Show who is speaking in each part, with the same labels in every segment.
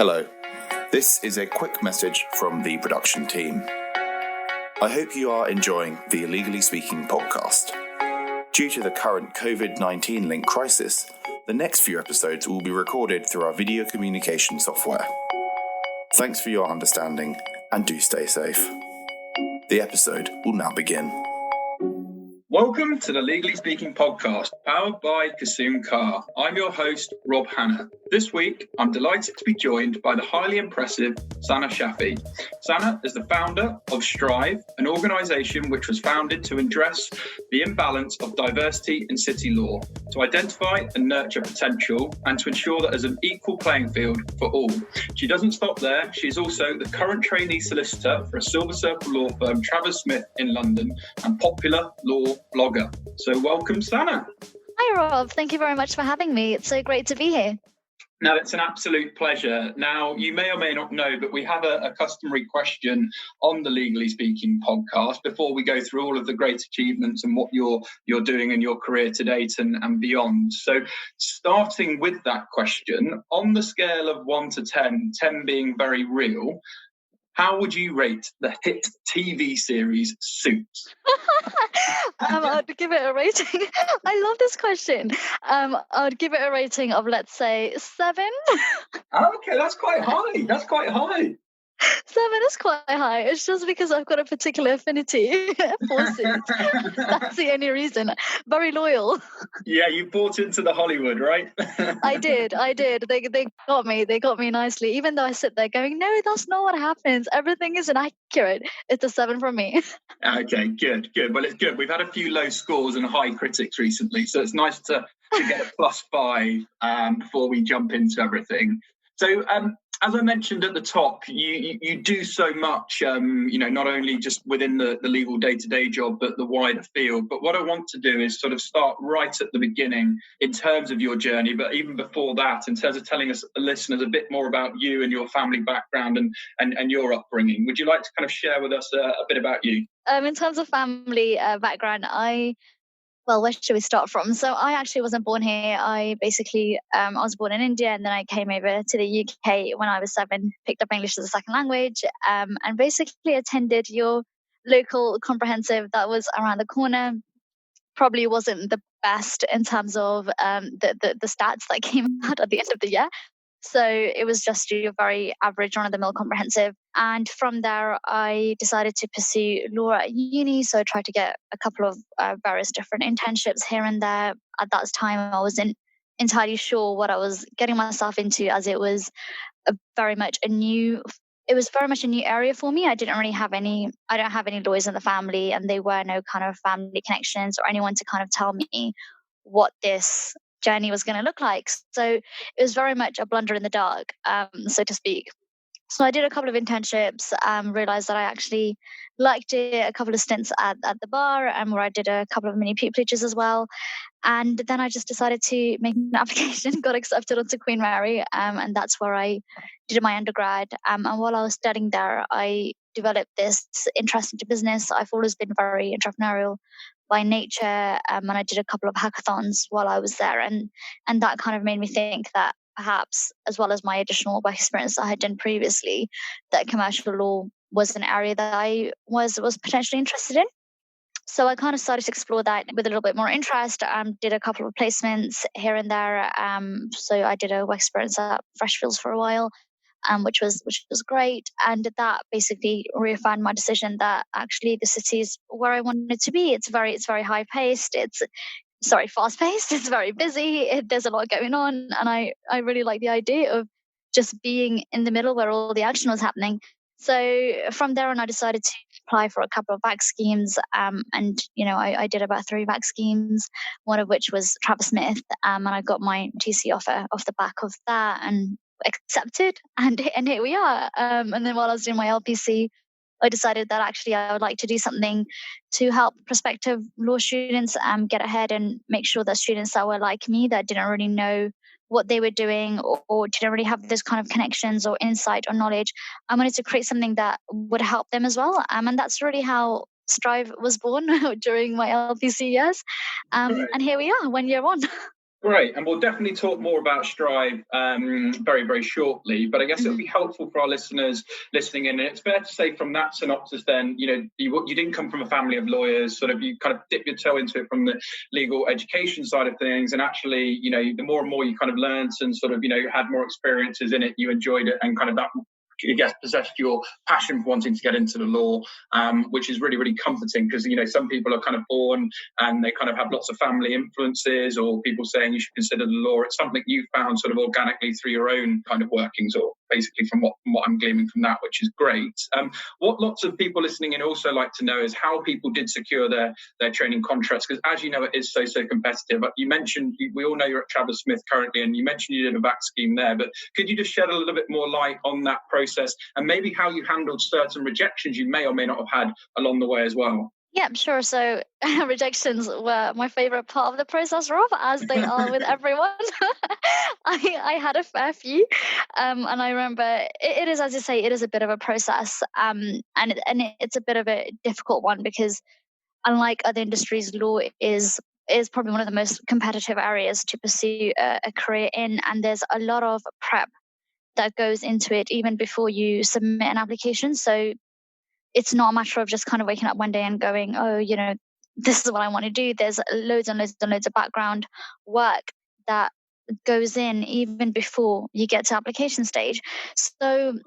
Speaker 1: Hello, this is a quick message from the production team. I hope you are enjoying the Illegally Speaking podcast. Due to the current COVID-19 link crisis, the next few episodes will be recorded through our video communication software. Thanks for your understanding and do stay safe. The episode will now begin.
Speaker 2: Welcome to the Legally Speaking podcast, powered by Kasum Car. I'm your host, Rob Hanna. This week, I'm delighted to be joined by the highly impressive Sana Shafi. Sana is the founder of Strive, an organisation which was founded to address the imbalance of diversity in city law, to identify and nurture potential, and to ensure that there's an equal playing field for all. She doesn't stop there. She's also the current trainee solicitor for a Silver Circle law firm, Travers Smith in London, and popular law blogger. So welcome, Sana.
Speaker 3: Hi, Rob. Thank you very much for having me. It's so great to be here.
Speaker 2: No, it's an absolute pleasure. Now, you may or may not know, but we have a customary question on the Legally Speaking podcast before we go through all of the great achievements and what you're doing in your career to date and beyond. So starting with that question, on the scale of 1 to 10, 10 being very real, how would you rate the hit TV series Suits?
Speaker 3: I'd give it a rating. I love this question. I'd give it a rating of, let's say, 7.
Speaker 2: Okay, that's quite high.
Speaker 3: 7 is quite high. It's just because I've got a particular affinity for Suits. That's the only reason. Very loyal.
Speaker 2: Yeah, you bought into the Hollywood, right?
Speaker 3: I did. They got me. They got me nicely. Even though I sit there going, no, that's not what happens. Everything isn't accurate. It's a 7 from me.
Speaker 2: Okay, good. Well, it's good. We've had a few low scores and high critics recently, so it's nice to get a +5 before we jump into everything. So, as I mentioned at the top, you do so much, not only just within the legal day-to-day job, but the wider field. But what I want to do is sort of start right at the beginning in terms of your journey, but even before that, in terms of telling us listeners a bit more about you and your family background and your upbringing. Would you like to kind of share with us a bit about you?
Speaker 3: In terms of family background, Well, where should we start from? So I actually wasn't born here. I basically, I was born in India, and then I came over to the UK when I was 7, picked up English as a second language, and basically attended your local comprehensive that was around the corner. Probably wasn't the best in terms of the stats that came out at the end of the year. So it was just your very average run-of-the-mill comprehensive. And from there, I decided to pursue law at uni. So I tried to get a couple of various different internships here and there. At that time, I wasn't entirely sure what I was getting myself into, as it was very much a new area for me. I don't have any lawyers in the family, and there were no kind of family connections or anyone to kind of tell me what this journey was going to look like. So it was very much a blunder in the dark, so to speak. So I did a couple of internships, realized that I actually liked it, a couple of stints at the bar, where I did a couple of mini pupillage as well. And then I just decided to make an application, got accepted onto Queen Mary, and that's where I did my undergrad. And while I was studying there, I developed this interest into business. I've always been very entrepreneurial by nature, and I did a couple of hackathons while I was there, and that kind of made me think that perhaps, as well as my additional work experience that I had done previously, that commercial law was an area that I was potentially interested in. So I kind of started to explore that with a little bit more interest. Did a couple of placements here and there. So I did a work experience at Freshfields for a while, which was great, and that basically reaffirmed my decision that actually the city is where I wanted to be. It's very high paced. Fast paced. It's very busy. There's a lot going on, and I really like the idea of just being in the middle where all the action was happening. So from there on, I decided to apply for a couple of VAC schemes, and I did about 3 VAC schemes, one of which was Travers Smith, and I got my TC offer off the back of that and accepted, and here we are. And then while I was doing my LPC, I decided that actually I would like to do something to help prospective law students get ahead and make sure that students that were like me, that didn't really know what they were doing or didn't really have this kind of connections or insight or knowledge, I wanted to create something that would help them as well. And that's really how Strive was born during my LPC years. And here we are, 1 year on.
Speaker 2: Great, and we'll definitely talk more about Strive very, very shortly. But I guess it'll be helpful for our listeners listening in. And it's fair to say from that synopsis, then, you didn't come from a family of lawyers. Sort of, you kind of dip your toe into it from the legal education side of things, and actually, the more and more you kind of learned and sort of, had more experiences in it, you enjoyed it, and kind of that, I guess, possessed your passion for wanting to get into the law, which is really, really comforting, because, some people are kind of born and they kind of have lots of family influences, or people saying you should consider the law. It's something you found sort of organically through your own kind of workings, or basically from what I'm gleaming from that, which is great. What lots of people listening in also like to know is how people did secure their training contracts, because as you know, it is so competitive. You mentioned, we all know you're at Travers Smith currently, and you mentioned you did a back scheme there, but could you just shed a little bit more light on that process, and maybe how you handled certain rejections you may or may not have had along the way as well?
Speaker 3: Yeah, sure. So rejections were my favorite part of the process, Rob, as they are with everyone. I had a fair few. And I remember it is, as you say, it is a bit of a process. And it's a bit of a difficult one, because unlike other industries, law is probably one of the most competitive areas to pursue a career in. And there's a lot of prep that goes into it even before you submit an application. So it's not a matter of just kind of waking up one day and going, oh, this is what I want to do. There's loads and loads and loads of background work that goes in even before you get to application stage. So,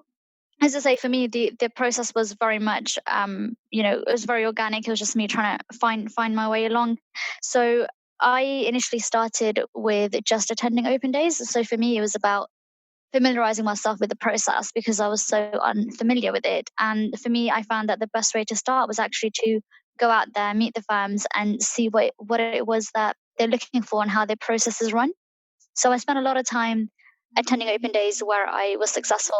Speaker 3: as I say, for me, the process was very much, it was very organic. It was just me trying to find my way along. So I initially started with just attending open days. So for me, it was about familiarizing myself with the process, because I was so unfamiliar with it. And for me, I found that the best way to start was actually to go out there, meet the firms, and see what it was that they're looking for and how their process is run. So I spent a lot of time attending open days where I was successful,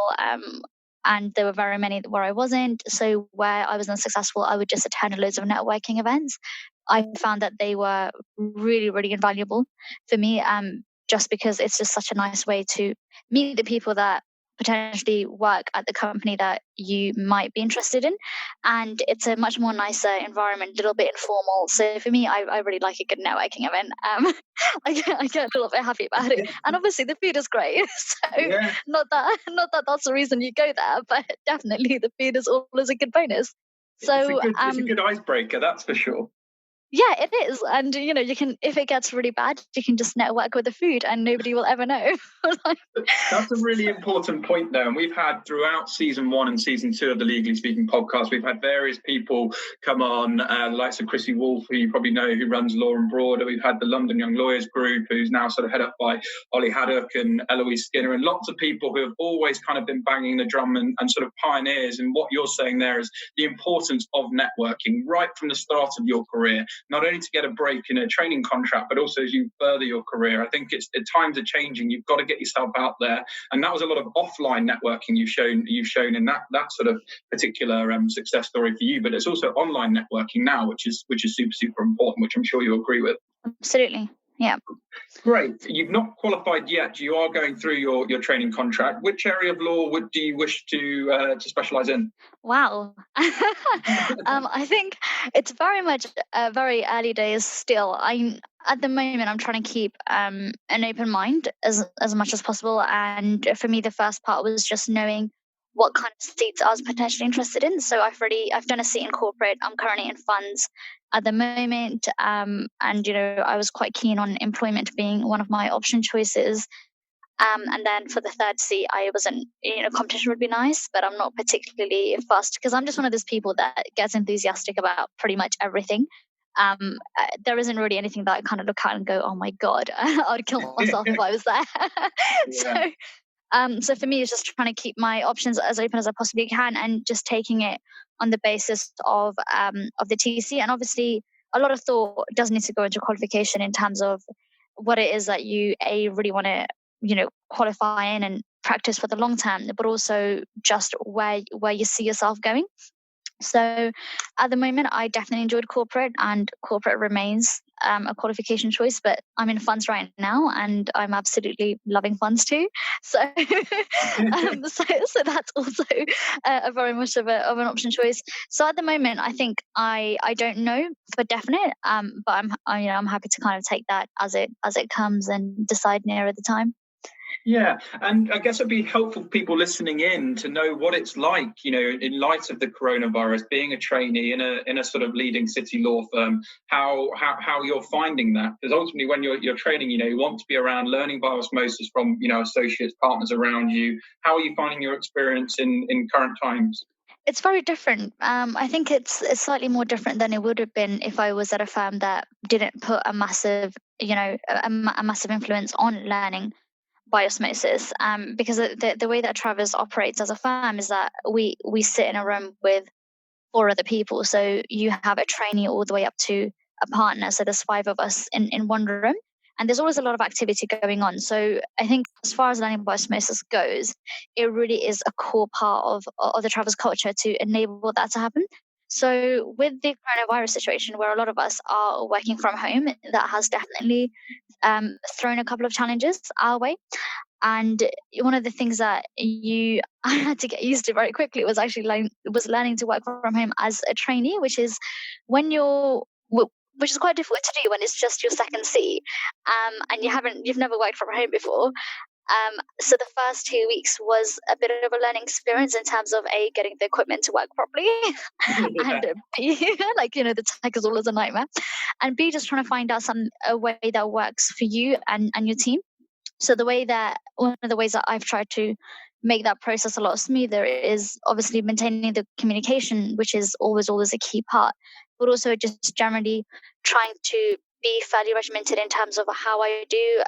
Speaker 3: and there were very many where I wasn't. So where I was unsuccessful, I would just attend loads of networking events. I found that they were really, really invaluable for me, just because it's just such a nice way to meet the people that potentially work at the company that you might be interested in. And it's a much more nicer environment, a little bit informal. So for me, I really like a good networking event. I get a little bit happy about it. And obviously the food is great. So
Speaker 2: Yeah.
Speaker 3: not that that's the reason you go there, but definitely the food is always a good bonus. So
Speaker 2: it's a good icebreaker, that's for sure.
Speaker 3: Yeah, it is. And, you can, if it gets really bad, you can just network with the food and nobody will ever know.
Speaker 2: That's a really important point, though. And we've had throughout season 1 and season 2 of the Legally Speaking podcast, we've had various people come on, the likes of Chrissy Wolfe, who you probably know, who runs Law and Broader. We've had the London Young Lawyers Group, who's now sort of head up by Ollie Haddock and Eloise Skinner, and lots of people who have always kind of been banging the drum and sort of pioneers. And what you're saying there is the importance of networking right from the start of your career, not only to get a break in a training contract, but also as you further your career. I think times are changing. You've got to get yourself out there, and that was a lot of offline networking you've shown in that sort of particular success story for you. But it's also online networking now, which is super important, which I'm sure you agree with.
Speaker 3: Absolutely. Yeah.
Speaker 2: Great. You've not qualified yet. You are going through your training contract. Which area of law do you wish to specialise in?
Speaker 3: Wow. I think it's very much very early days still. At the moment, I'm trying to keep an open mind as much as possible. And for me, the first part was just knowing what kind of seats I was potentially interested in. So I've done a seat in corporate. I'm currently in funds at the moment. And, I was quite keen on employment being one of my option choices. And then for the third seat, I wasn't, competition would be nice, but I'm not particularly fussed, because I'm just one of those people that gets enthusiastic about pretty much everything. There isn't really anything that I kind of look at and go, oh my God, I'd kill myself if I was there.
Speaker 2: Yeah.
Speaker 3: So for me, it's just trying to keep my options as open as I possibly can, and just taking it on the basis of the TC. And obviously, a lot of thought does need to go into qualification in terms of what it is that you really want to, qualify in and practice for the long term, but also just where you see yourself going. So at the moment, I definitely enjoyed corporate, and corporate remains a qualification choice, but I'm in funds right now and I'm absolutely loving funds too. So, so that's also a very much of an option choice. So at the moment, I think I don't know for definite, but I'm happy to kind of take that as it comes and decide nearer the time.
Speaker 2: Yeah, and I guess it'd be helpful for people listening in to know what it's like, in light of the coronavirus, being a trainee in a sort of leading city law firm, how you're finding that. Because ultimately, when you're training, you want to be around learning by osmosis from associates, partners around you. How are you finding your experience in current times?
Speaker 3: It's very different. I think it's slightly more different than it would have been if I was at a firm that didn't put a massive, a massive influence on learning by osmosis, because the way that Travers operates as a firm is that we sit in a room with 4 other people. So you have a trainee all the way up to a partner. So there's 5 of us in one room. And there's always a lot of activity going on. So I think as far as learning by osmosis goes, it really is a core part of the Travers culture to enable that to happen. So with the coronavirus situation where a lot of us are working from home, that has definitely thrown a couple of challenges our way. And one of the things that I had to get used to very quickly was actually learning to work from home as a trainee, which is which is quite difficult to do when it's just your second seat, and you've never worked from home before. So the first 2 weeks was a bit of a learning experience in terms of getting the equipment to work properly, and B, the tech is always a nightmare, and B, just trying to find out a way that works for you and your team. So one of the ways that I've tried to make that process a lot smoother is obviously maintaining the communication, which is always a key part, but also just generally trying to be fairly regimented in terms of how I do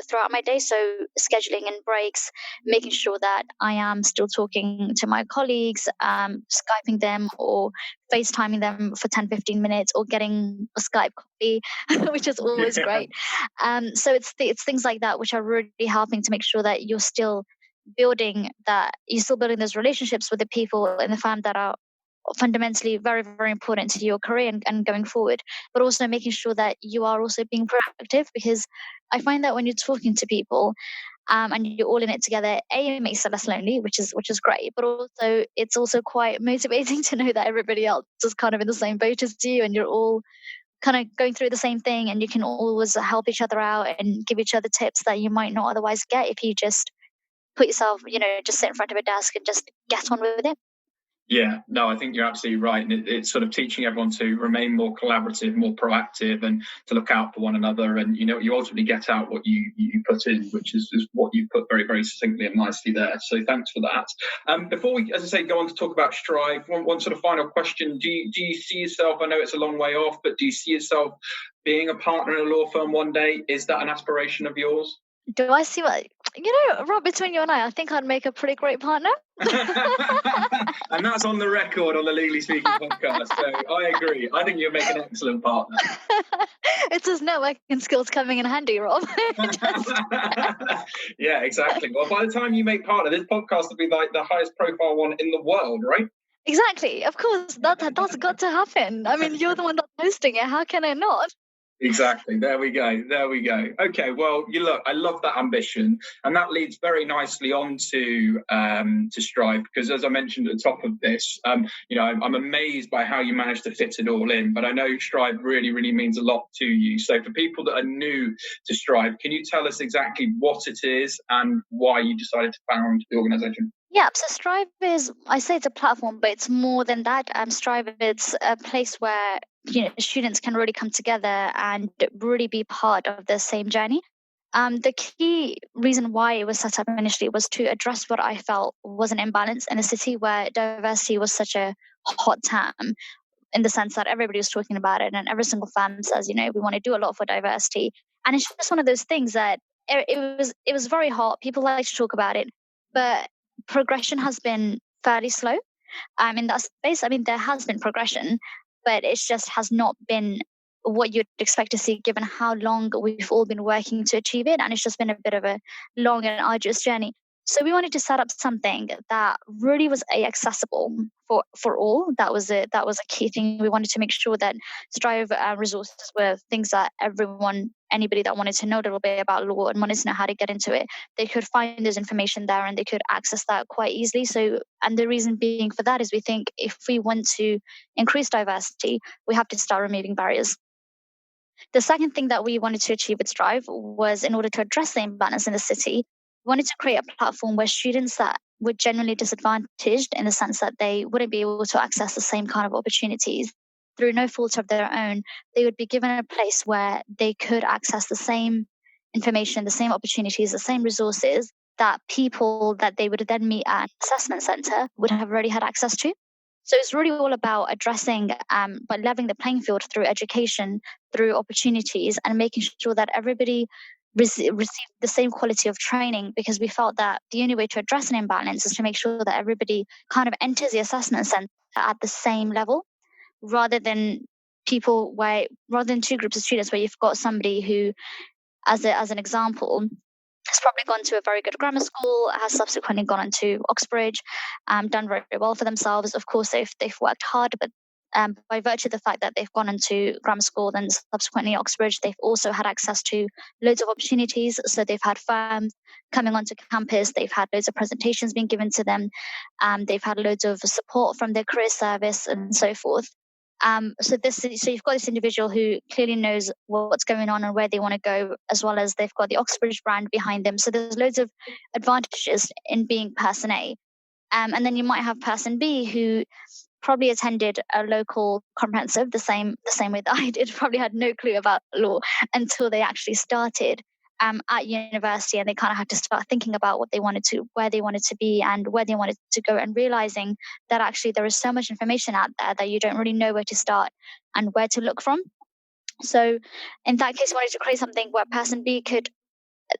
Speaker 3: throughout my day. So scheduling in breaks, making sure that I am still talking to my colleagues, Skyping them or FaceTiming them for 10-15 minutes, or getting a Skype coffee, which is always great. So it's things like that which are really helping to make sure that you're still building those relationships with the people in the firm that are fundamentally very, very important to your career and going forward, but also making sure that you are also being proactive, because I find that when you're talking to people and you're all in it together, it makes it less lonely, which is great, but also it's also quite motivating to know that everybody else is kind of in the same boat as you, and you're all kind of going through the same thing, and you can always help each other out and give each other tips that you might not otherwise get if you just put yourself, just sit in front of a desk and just get on with it.
Speaker 2: Yeah, no, I think you're absolutely right. And it's sort of teaching everyone to remain more collaborative, more proactive, and to look out for one another. And, you ultimately get out what you put in, which is what you put very, very succinctly and nicely there. So thanks for that. Before we, as I say, go on to talk about Strive, one sort of final question. Do you see yourself, I know it's a long way off, but do you see yourself being a partner in a law firm one day? Is that an aspiration of yours?
Speaker 3: Do I see what, Rob, between you and I think I'd make a pretty great partner.
Speaker 2: And that's on the record on the Legally Speaking podcast. So I agree. I think you'll make an excellent partner.
Speaker 3: It's his networking skills coming in handy, Rob.
Speaker 2: Yeah, exactly. Well, by the time you make partner, this podcast will be like the highest profile one in the world, right?
Speaker 3: Exactly. Of course, that's got to happen. I mean, you're the one that's hosting it. How can it not?
Speaker 2: Exactly. There we go. Okay. Well, look, I love that ambition, and that leads very nicely on to Strive, because as I mentioned at the top of this, I'm amazed by how you managed to fit it all in. But I know Strive really, really means a lot to you. So for people that are new to Strive, can you tell us exactly what it is and why you decided to found the organisation?
Speaker 3: Yeah, so Strive is, I say it's a platform, but it's more than that. Strive, it's a place where students can really come together and really be part of the same journey. The key reason why it was set up initially was to address what I felt was an imbalance in a city where diversity was such a hot term, in the sense that everybody was talking about it, and every single firm says, we want to do a lot for diversity. And it's just one of those things that it was very hot. People like to talk about it, but progression has been fairly slow in that space. I mean, there has been progression, but it just has not been what you'd expect to see given how long we've all been working to achieve it. And it's just been a bit of a long and arduous journey. So we wanted to set up something that really was accessible for all. That was a key thing. We wanted to make sure that Strive resources were things that anybody that wanted to know a little bit about law and wanted to know how to get into it, they could find this information there and they could access that quite easily. So, and the reason being for that is we think if we want to increase diversity, we have to start removing barriers. The second thing that we wanted to achieve with Strive was, in order to address the imbalance in the city, we wanted to create a platform where students that were generally disadvantaged, in the sense that they wouldn't be able to access the same kind of opportunities through no fault of their own, they would be given a place where they could access the same information, the same opportunities, the same resources that people that they would then meet at an assessment center would have already had access to. So it's really all about addressing, but leveling the playing field through education, through opportunities, and making sure that everybody receive the same quality of training, because we felt that the only way to address an imbalance is to make sure that everybody kind of enters the assessment center at the same level, rather than two groups of students where you've got somebody who, as an example, has probably gone to a very good grammar school, has subsequently gone on to Oxbridge, done very, very well for themselves. Of course, they've worked hard, but by virtue of the fact that they've gone into grammar school, then subsequently Oxbridge, they've also had access to loads of opportunities. So they've had firms coming onto campus, they've had loads of presentations being given to them, they've had loads of support from their career service and so forth. So you've got this individual who clearly knows what's going on and where they want to go, as well as they've got the Oxbridge brand behind them. So there's loads of advantages in being person A. And then you might have person B, who probably attended a local comprehensive the same way that I did, probably had no clue about law until they actually started at university, and they kind of had to start thinking about where they wanted to be and where they wanted to go, and realizing that actually there is so much information out there that you don't really know where to start and where to look from. So in that case, we wanted to create something where person B could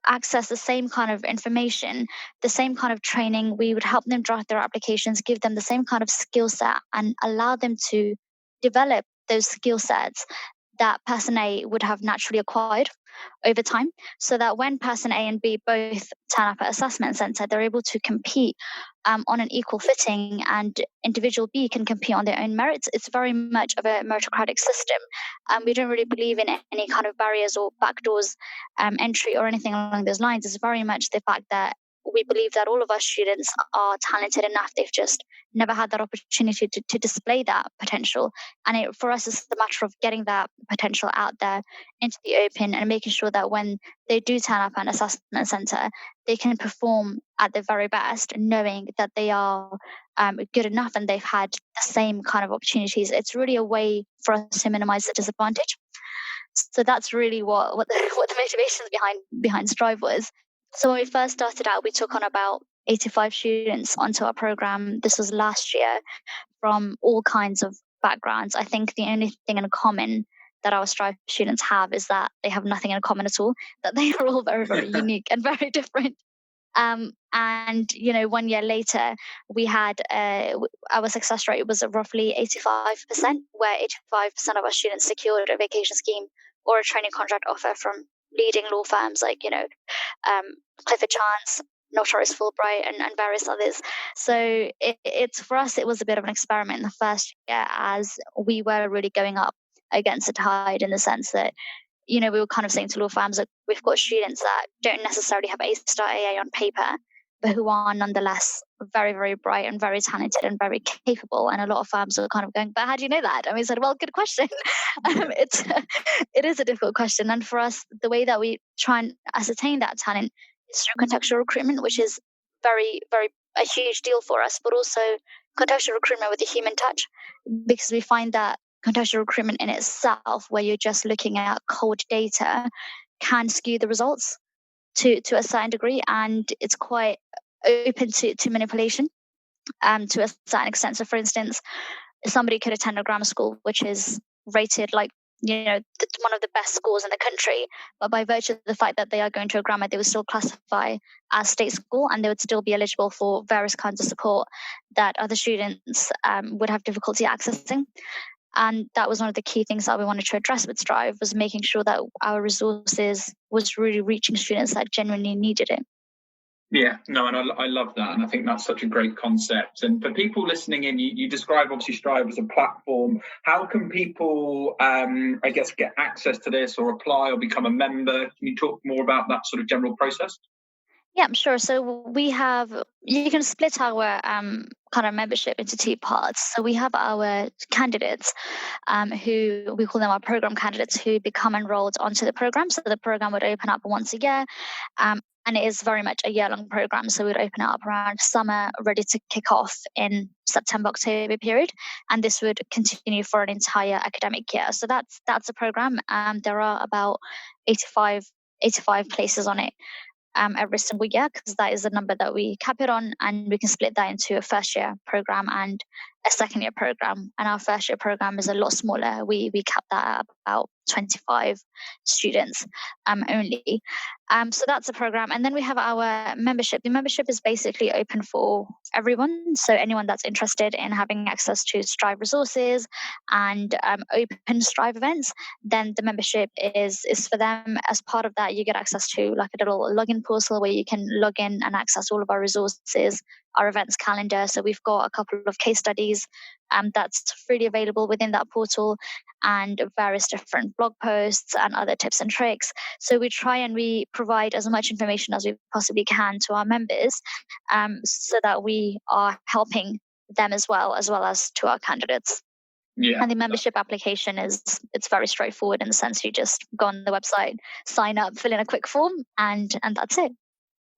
Speaker 3: access the same kind of information, the same kind of training. We would help them draft their applications, give them the same kind of skill set, and allow them to develop those skill sets that person A would have naturally acquired over time, so that when person A and B both turn up at assessment center, they're able to compete on an equal footing, and individual B can compete on their own merits. It's very much of a meritocratic system. We don't really believe in any kind of barriers or backdoors entry or anything along those lines. It's very much the fact that we believe that all of our students are talented enough. They've just never had that opportunity to display that potential. And for us, it's a matter of getting that potential out there into the open and making sure that when they do turn up at an assessment center, they can perform at the very best, knowing that they are good enough and they've had the same kind of opportunities. It's really a way for us to minimize the disadvantage. So that's really what the motivations behind Strive was. So when we first started out, we took on about 85 students onto our program. This was last year, from all kinds of backgrounds. I think the only thing in common that our Strive students have is that they have nothing in common at all, that they are all very, very unique and very different. And 1 year later, we had our success rate was roughly 85%, where 85% of our students secured a vacation scheme or a training contract offer from leading law firms like Clifford Chance, Notorious Fulbright, and various others. So it's for us, it was a bit of an experiment in the first year, as we were really going up against the tide, in the sense that we were kind of saying to law firms that we've got students that don't necessarily have A-star AA on paper, but who are nonetheless very, very bright and very talented and very capable. And a lot of firms are kind of going, but how do you know that? And we said, well, good question. It is a difficult question. And for us, the way that we try and ascertain that talent is through contextual recruitment, which is very, very a huge deal for us, but also contextual recruitment with a human touch, because we find that contextual recruitment in itself, where you're just looking at cold data, can skew the results to a certain degree, and it's quite open to manipulation to a certain extent. So for instance, somebody could attend a grammar school which is rated like one of the best schools in the country, but by virtue of the fact that they are going to a grammar, they would still classify as state school, and they would still be eligible for various kinds of support that other students would have difficulty accessing. And that was one of the key things that we wanted to address with Strive, was making sure that our resources was really reaching students that genuinely needed it.
Speaker 2: Yeah, no, and I love that. And I think that's such a great concept. And for people listening in, you describe obviously Strive as a platform. How can people, I guess, get access to this or apply or become a member? Can you talk more about that sort of general process?
Speaker 3: Yeah, sure. So you can split our kind of membership into two parts. So we have our candidates who we call them our program candidates who become enrolled onto the program. So the program would open up once a year. And it is very much a year-long program. So we'd open it up around summer, ready to kick off in September, October period. And this would continue for an entire academic year. So that's a program. There are about 85 places on it every single year, because that is the number that we cap it on, and we can split that into a first year program and a second year program. And our first year program is a lot smaller. We cap that at about 25 students only. So that's a program. And then we have our membership. The membership is basically open for everyone. So anyone that's interested in having access to Strive resources and open Strive events, then the membership is for them. As part of that, you get access to like a little login portal where you can log in and access all of our resources, our events calendar. So we've got a couple of case studies that's freely available within that portal, and various different blog posts and other tips and tricks. So we try and we provide as much information as we possibly can to our members, so that we are helping them as well as to our candidates.
Speaker 2: Yeah.
Speaker 3: And the membership application it's very straightforward, in the sense you just go on the website, sign up, fill in a quick form, and that's it.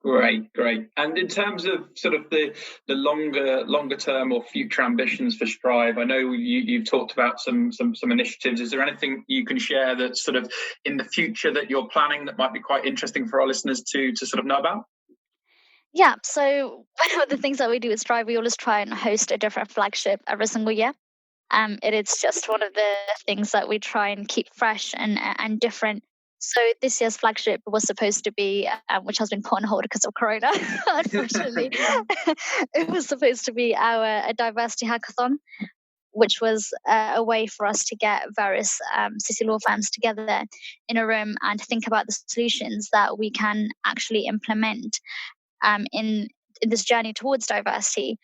Speaker 2: Great. And in terms of sort of the longer term or future ambitions for Strive, I know you've talked about some initiatives. Is there anything you can share that's sort of in the future that you're planning that might be quite interesting for our listeners to sort of know about?
Speaker 3: Yeah, so one of the things that we do at Strive, we always try and host a different flagship every single year. It's just one of the things that we try and keep fresh and different. So this year's flagship was supposed to be, which has been put on hold because of Corona, unfortunately. It was supposed to be a diversity hackathon, which was a way for us to get various city law firms together in a room and think about the solutions that we can actually implement in this journey towards diversity.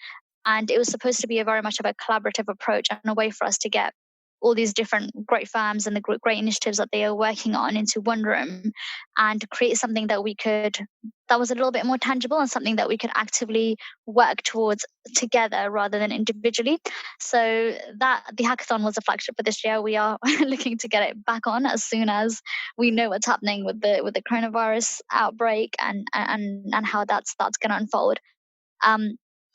Speaker 3: And it was supposed to be a very much of a collaborative approach and a way for us to get all these different great firms and the great initiatives that they are working on into one room, and create something that was a little bit more tangible and something that we could actively work towards together rather than individually. So that the hackathon was a flagship for this year. We are looking to get it back on as soon as we know what's happening with the coronavirus outbreak and how that's going to unfold.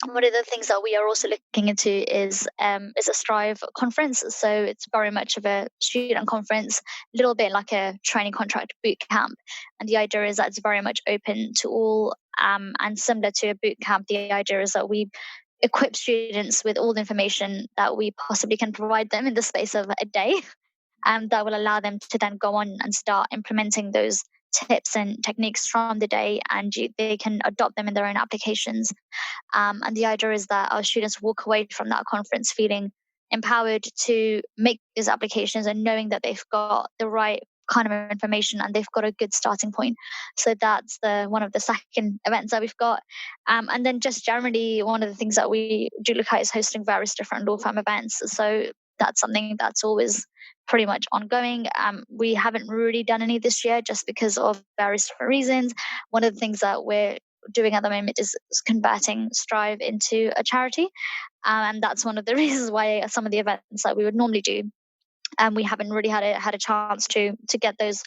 Speaker 3: One of the things that we are also looking into is a Strive conference. So it's very much of a student conference, a little bit like a training contract boot camp. And the idea is that it's very much open to all, and similar to a boot camp, the idea is that we equip students with all the information that we possibly can provide them in the space of a day, that will allow them to then go on and start implementing those tips and techniques from the day, and they can adopt them in their own applications. And the idea is that our students walk away from that conference feeling empowered to make these applications and knowing that they've got the right kind of information and they've got a good starting point. So that's one of the second events that we've got. And then just generally, one of the things that we do look at is hosting various different law firm events. So that's something that's always pretty much ongoing. We haven't really done any this year just because of various different reasons. One of the things that we're doing at the moment is converting Strive into a charity. And that's one of the reasons why some of the events that we would normally do, we haven't really had a chance to get those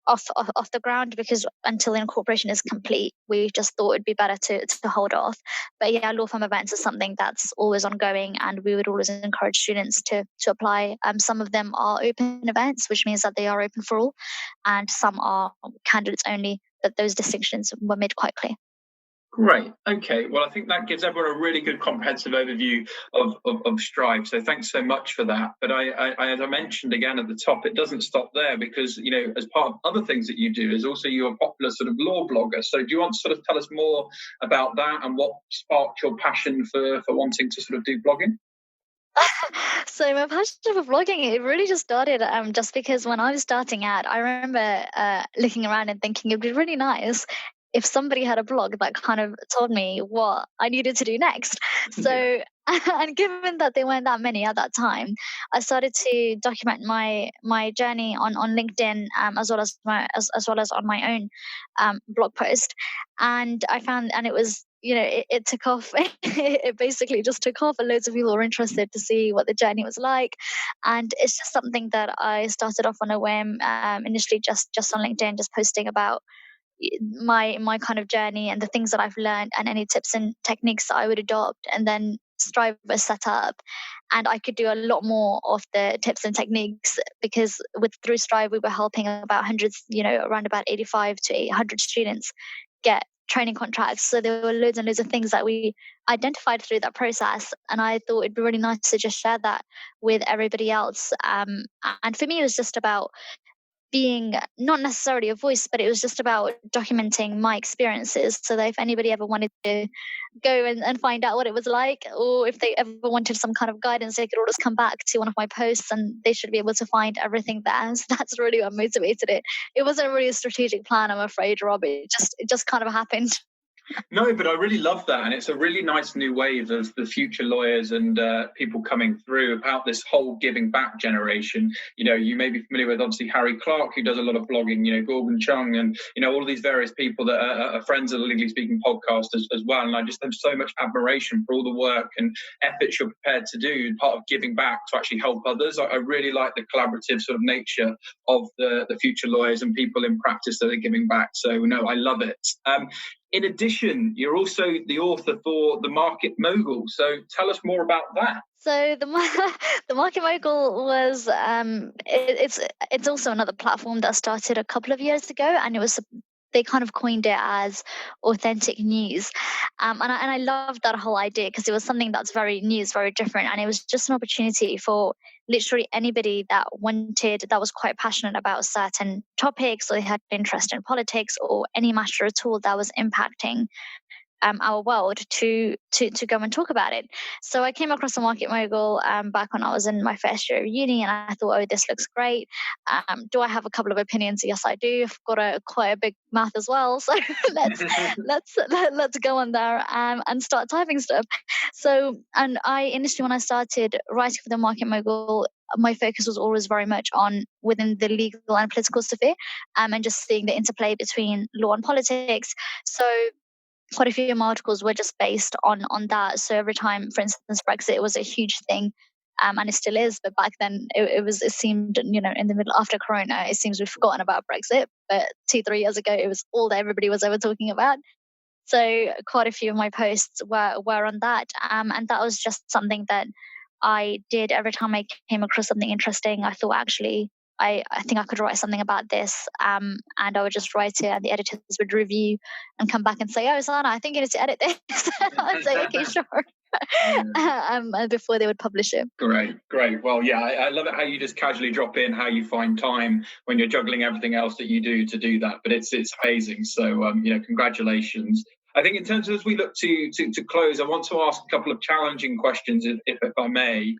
Speaker 3: off the ground, because until the incorporation is complete, we just thought it'd be better to hold off. But yeah, law firm events is something that's always ongoing, and we would always encourage students to apply. Some of them are open events, which means that they are open for all, and some are candidates only, but those distinctions were made quite clear.
Speaker 2: Great. Okay. Well, I think that gives everyone a really good comprehensive overview of Strive. So thanks so much for that. But I, as I mentioned again at the top, it doesn't stop there, because, as part of other things that you do is also you're a popular sort of law blogger. So do you want to sort of tell us more about that and what sparked your passion for wanting to sort of do blogging?
Speaker 3: So my passion for vlogging, it really just started just because when I was starting out, I remember looking around and thinking it'd be really nice if somebody had a blog that kind of told me what I needed to do next. So, and given that there weren't that many at that time, I started to document my journey on LinkedIn, as well as on my own blog post. And I found, and it was, it took off. It basically just took off, and loads of people were interested to see what the journey was like. And it's just something that I started off on a whim, initially just on LinkedIn, just posting about my kind of journey and the things that I've learned and any tips and techniques that I would adopt. And then Strive was set up, and I could do a lot more of the tips and techniques, because through Strive we were helping about hundreds, around about 85 to 800 students get training contracts. So there were loads and loads of things that we identified through that process, and I thought it'd be really nice to just share that with everybody else. And for me, it was just about being not necessarily a voice, but it was just about documenting my experiences, so that if anybody ever wanted to go and find out what it was like, or if they ever wanted some kind of guidance, they could always come back to one of my posts and they should be able to find everything there. So that's really what motivated it. It wasn't really a strategic plan, I'm afraid, Rob. It just kind of happened.
Speaker 2: No, but I really love that. And it's a really nice new wave of the future lawyers and people coming through about this whole giving back generation. You may be familiar with, obviously, Harry Clark, who does a lot of blogging, Gorgon Chung, and, all of these various people that are friends of the Legally Speaking podcast as well. And I just have so much admiration for all the work and efforts you're prepared to do, part of giving back to actually help others. I really like the collaborative sort of nature of the future lawyers and people in practice that are giving back. So, no, I love it. In addition, you're also the author for The Market Mogul. So tell us more about that.
Speaker 3: So the Market Mogul was it's also another platform that started a couple of years ago, and they kind of coined it as authentic news. And I loved that whole idea, because it was something that's very new, very different. And it was just an opportunity for literally anybody that was quite passionate about certain topics, or they had interest in politics or any matter at all that was impacting our world, to go and talk about it. So I came across the Market Mogul back when I was in my first year of uni, and I thought, oh, this looks great. Do I have a couple of opinions? Yes, I do. I've got quite a big mouth as well, so let's go on there and start typing stuff. So, and I initially, when I started writing for the Market Mogul, my focus was always very much on within the legal and political sphere, and just seeing the interplay between law and politics. So quite a few of my articles were just based on that. So every time, for instance, Brexit was a huge thing, and it still is. But back then, it seemed, in the middle, after Corona, it seems we've forgotten about Brexit. But 2-3 years ago, it was all that everybody was ever talking about. So quite a few of my posts were on that, and that was just something that I did every time I came across something interesting. I thought, actually, I think I could write something about this, and I would just write it, and the editors would review and come back and say, oh, Sana, I think you need to edit this. I'd say, okay, sure. Before they would publish it.
Speaker 2: Great. Well, yeah, I love it how you just casually drop in how you find time when you're juggling everything else that you do to do that. But it's amazing. So, congratulations. I think in terms of, as we look to close, I want to ask a couple of challenging questions, if I may.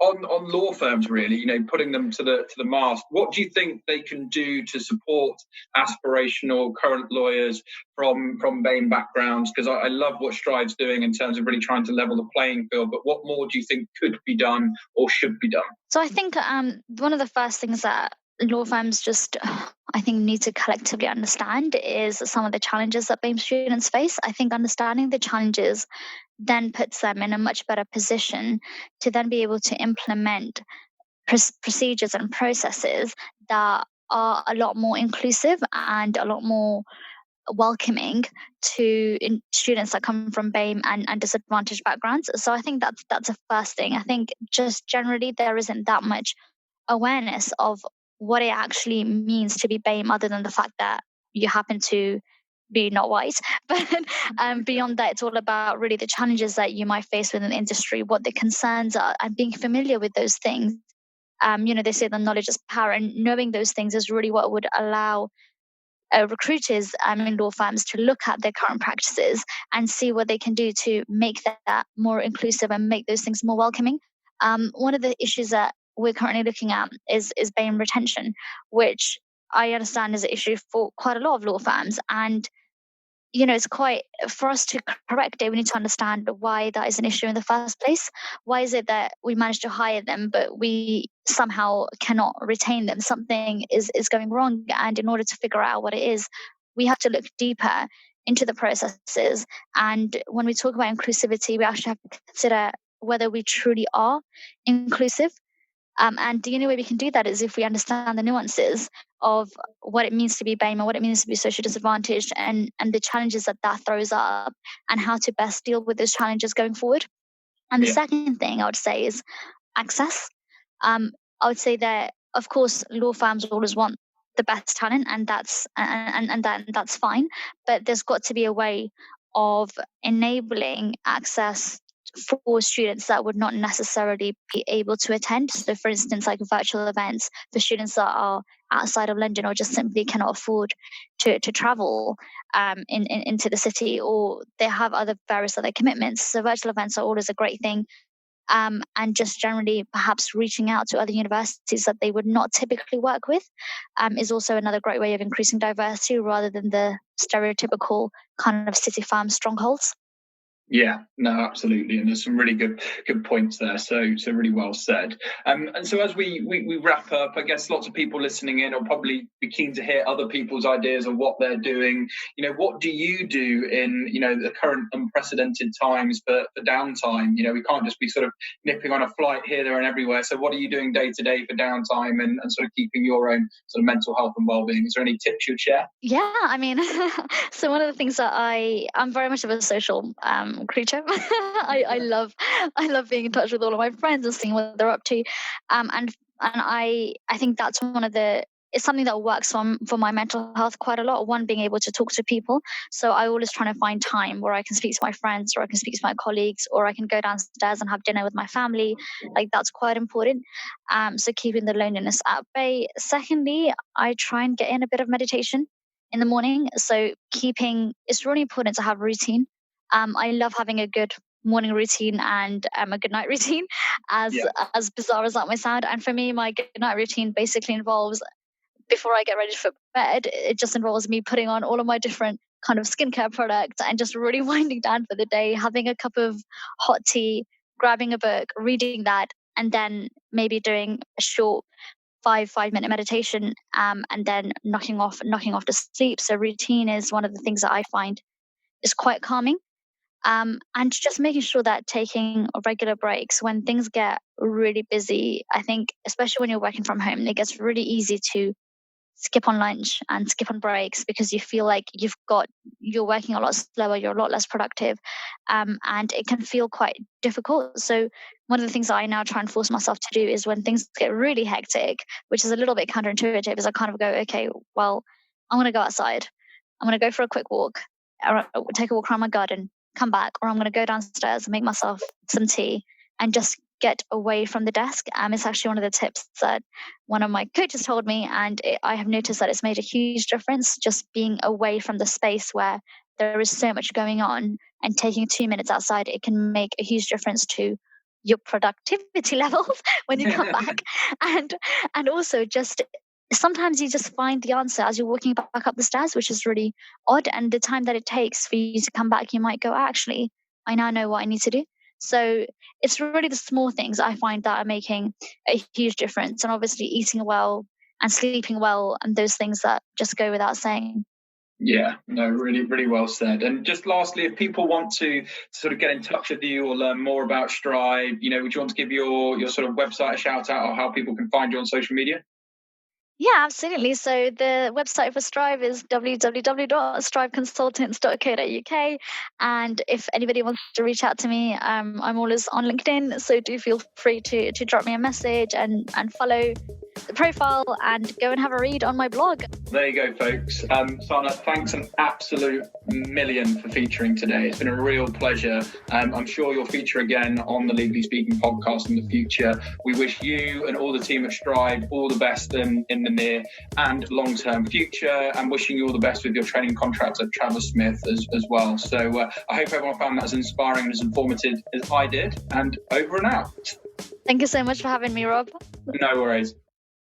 Speaker 2: On law firms, really, putting them to the mast, what do you think they can do to support aspirational current lawyers from BAME backgrounds? Because I love what Strive's doing in terms of really trying to level the playing field, but what more do you think could be done or should be done?
Speaker 3: So I think one of the first things that law firms I think need to collectively understand is some of the challenges that BAME students face. I think understanding the challenges then puts them in a much better position to then be able to implement procedures and processes that are a lot more inclusive and a lot more welcoming to students that come from BAME and disadvantaged backgrounds. So I think that's the first thing. I think just generally there isn't that much awareness of what it actually means to be BAME, other than the fact that you happen to be not white. But beyond that, it's all about really the challenges that you might face within the industry, what the concerns are, and being familiar with those things. They say that knowledge is power, and knowing those things is really what would allow recruiters in law firms to look at their current practices and see what they can do to make that more inclusive and make those things more welcoming. One of the issues that we're currently looking at is BAME retention, which I understand is an issue for quite a lot of law firms. And it's quite, for us to correct it, we need to understand why that is an issue in the first place. Why is it that we managed to hire them, but we somehow cannot retain them? Something is going wrong. And in order to figure out what it is, we have to look deeper into the processes. And when we talk about inclusivity, we actually have to consider whether we truly are inclusive. And the only way we can do that is if we understand the nuances of what it means to be BAME, what it means to be socially disadvantaged, and the challenges that throws up, and how to best deal with those challenges going forward. And the second thing I would say is access. I would say that, of course, law firms always want the best talent, and that's fine. But there's got to be a way of enabling access for students that would not necessarily be able to attend. So, for instance, like virtual events for students that are outside of London or just simply cannot afford to travel into the city, or they have various other commitments. So, virtual events are always a great thing. And just generally perhaps reaching out to other universities that they would not typically work with is also another great way of increasing diversity rather than the stereotypical kind of city farm strongholds.
Speaker 2: Yeah, no, absolutely, and there's some really good points there. So really well said. And so as we wrap up, I guess lots of people listening in will probably be keen to hear other people's ideas of what they're doing. What do you do in the current unprecedented times for downtime? We can't just be sort of nipping on a flight here, there, and everywhere. So what are you doing day to day for downtime and sort of keeping your own sort of mental health and well-being? Is there any tips you'd share?
Speaker 3: Yeah, I mean, so one of the things that I'm very much of a social creature. I love being in touch with all of my friends and seeing what they're up to, and I think that's it's something that works for my mental health quite a lot. One, being able to talk to people. So I always try to find time where I can speak to my friends, or I can speak to my colleagues, or I can go downstairs and have dinner with my family. Like, that's quite important. So keeping the loneliness at bay. Secondly, I try and get in a bit of meditation in the morning. So it's really important to have routine. I love having a good morning routine and a good night routine, as bizarre as that might sound. And for me, my good night routine basically involves, before I get ready for bed, it just involves me putting on all of my different kind of skincare products and just really winding down for the day, having a cup of hot tea, grabbing a book, reading that, and then maybe doing a short 5-minute meditation, and then knocking off to sleep. So routine is one of the things that I find is quite calming. And just making sure that taking regular breaks when things get really busy. I think, especially when you're working from home, it gets really easy to skip on lunch and skip on breaks because you feel like you're working a lot slower, you're a lot less productive, and it can feel quite difficult. So one of the things that I now try and force myself to do is, when things get really hectic, which is a little bit counterintuitive, is I kind of go, okay, well, I'm going to go outside. I'm going to go for a quick walk, take a walk around my garden, come back, or I'm going to go downstairs and make myself some tea and just get away from the desk. It's actually one of the tips that one of my coaches told me, and I have noticed that it's made a huge difference, just being away from the space where there is so much going on, and taking 2 minutes outside. It can make a huge difference to your productivity levels when you come back. And also, just sometimes you just find the answer as you're walking back up the stairs, which is really odd. And the time that it takes for you to come back, you might go, actually, I now know what I need to do. So it's really the small things I find that are making a huge difference. And obviously eating well and sleeping well, and those things that just go without saying.
Speaker 2: Yeah, no, really, really well said. And just lastly, if people want to sort of get in touch with you or learn more about Strive, would you want to give your sort of website a shout out, or how people can find you on social media?
Speaker 3: Yeah, absolutely. So the website for Strive is www.striveconsultants.co.uk. And if anybody wants to reach out to me, I'm always on LinkedIn. So do feel free to drop me a message and follow the profile and go and have a read on my blog.
Speaker 2: There you go, folks. Sana, thanks an absolute million for featuring today. It's been a real pleasure. I'm sure you'll feature again on the Legally Speaking podcast in the future. We wish you and all the team at Strive all the best in the near and long-term future, and wishing you all the best with your training contracts at Travers Smith as well. So I hope everyone found that as inspiring and as informative as I did. And over and out.
Speaker 3: Thank you so much for having me, Rob.
Speaker 2: No worries.